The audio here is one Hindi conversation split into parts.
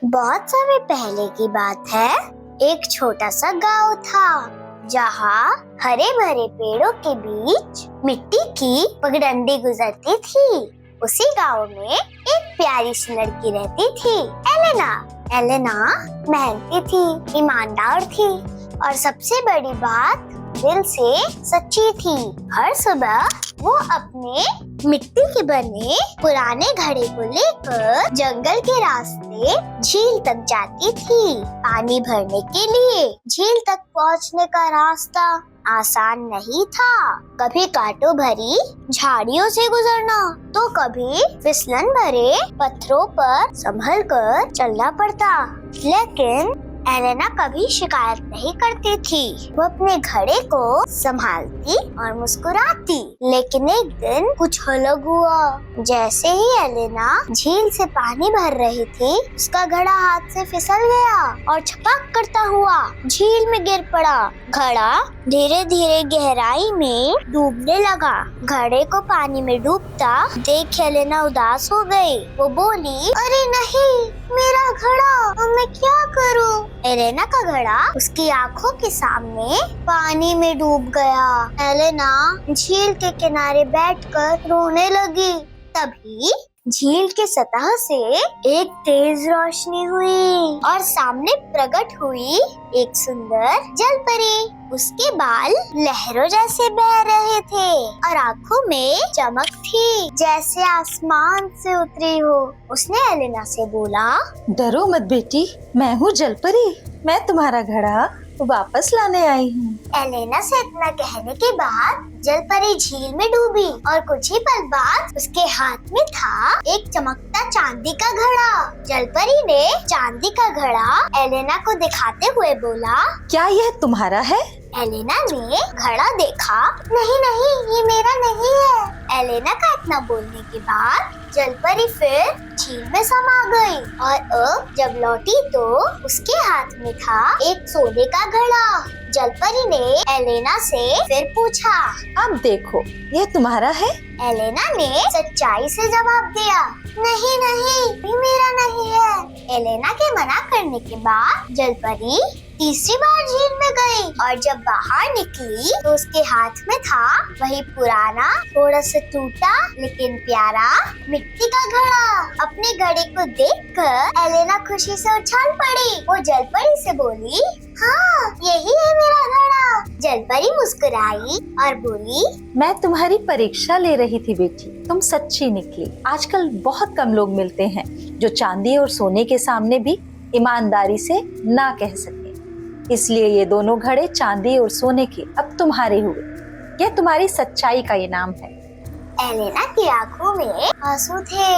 बहुत समय पहले की बात है। एक छोटा सा गांव था जहाँ हरे भरे पेड़ों के बीच मिट्टी की पगडंडी गुजरती थी। उसी गांव में एक प्यारी सी लड़की रहती थी, एलेना। एलेना मेहनती थी, ईमानदार थी और सबसे बड़ी बात दिल से सच्ची थी। हर सुबह वो अपने मिट्टी के बने पुराने घड़े को लेकर जंगल के रास्ते झील तक जाती थी पानी भरने के लिए। झील तक पहुंचने का रास्ता आसान नहीं था। कभी कांटों भरी झाड़ियों से गुजरना तो कभी फिसलन भरे पत्थरों पर संभल कर चलना पड़ता। लेकिन एलेना कभी शिकायत नहीं करती थी। वो अपने घड़े को संभालती और मुस्कुराती। लेकिन एक दिन कुछ अलग हुआ। जैसे ही एलेना झील से पानी भर रही थी, उसका घड़ा हाथ से फिसल गया और छपाक करता हुआ झील में गिर पड़ा। घड़ा धीरे धीरे गहराई में डूबने लगा। घड़े को पानी में डूबता देख एलेना उदास हो गई। वो बोली, अरे नहीं, मेरा घड़ा, अब मैं क्या करूं? एलेना का घड़ा उसकी आंखों के सामने पानी में डूब गया। एलेना झील के किनारे बैठकर रोने लगी। तभी झील के सतह से एक तेज रोशनी हुई और सामने प्रकट हुई एक सुंदर जलपरी। उसके बाल लहरों जैसे बह रहे थे और आंखों में चमक थी जैसे आसमान से उतरी हो। उसने एलेना से बोला, डरो मत बेटी, मैं हूँ जलपरी। मैं तुम्हारा घड़ा वापस लाने आई हूँ। एलेना से इतना कहने के बाद जलपरी झील में डूबी और कुछ ही पल बाद उसके हाथ में था एक चमकता चांदी का घड़ा। जलपरी ने चांदी का घड़ा एलेना को दिखाते हुए बोला, क्या यह तुम्हारा है? एलेना ने घड़ा देखा। नहीं नहीं, ये मेरा नहीं है। एलेना का इतना बोलने के बाद जलपरी फिर झील में समा गई और अब जब लौटी तो उसके हाथ में था एक सोने का घड़ा। जलपरी ने एलेना से फिर पूछा, अब देखो, यह तुम्हारा है? एलेना ने सच्चाई से जवाब दिया, नहीं नहीं, ये मेरा नहीं है। एलेना के मना करने के बाद जलपरी तीसरी बार झील में गई और जब बाहर निकली तो उसके हाथ में था वही पुराना, थोड़ा सा टूटा लेकिन प्यारा मिट्टी का घड़ा। अपने घड़े को देखकर एलेना खुशी से उछल पड़ी। वो जलपरी से बोली, हाँ, यही है मेरा घड़ा। जलपरी मुस्कुराई और बोली, मैं तुम्हारी परीक्षा ले रही थी बेटी, तुम सच्ची निकली। आजकल बहुत कम लोग मिलते हैं जो चांदी और सोने के सामने भी ईमानदारी से ना कह सके। इसलिए ये दोनों घड़े चांदी और सोने के अब तुम्हारे हुए। यह तुम्हारी सच्चाई का इनाम है। एलेना की आंखों में आंसू थे,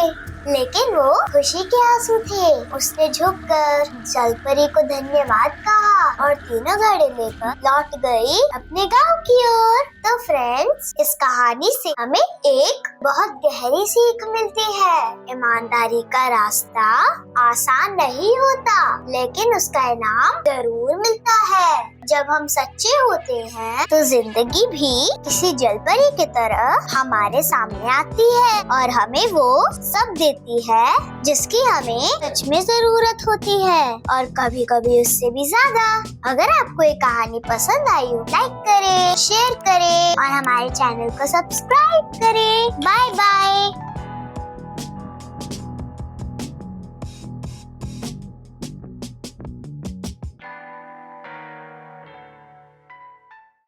लेकिन वो खुशी के आंसू थे। उसने झुककर जलपरी को धन्यवाद कहा और तीनों घड़े लेकर लौट गई अपने गांव की ओर। तो फ्रेंड्स, इस कहानी से हमें एक बहुत गहरी सीख मिलती है। ईमानदारी का रास्ता आसान नहीं होता, लेकिन उसका इनाम जरूर मिलता है। जब हम सच्चे होते हैं तो जिंदगी भी किसी जलपरी की तरह हमारे सामने आती है और हमें वो सब देती है जिसकी हमें सच में जरूरत होती है, और कभी कभी उससे भी ज्यादा। अगर आपको ये कहानी पसंद आई हो, लाइक करें, शेयर करें और हमारे चैनल को सब्सक्राइब करें। Bye bye.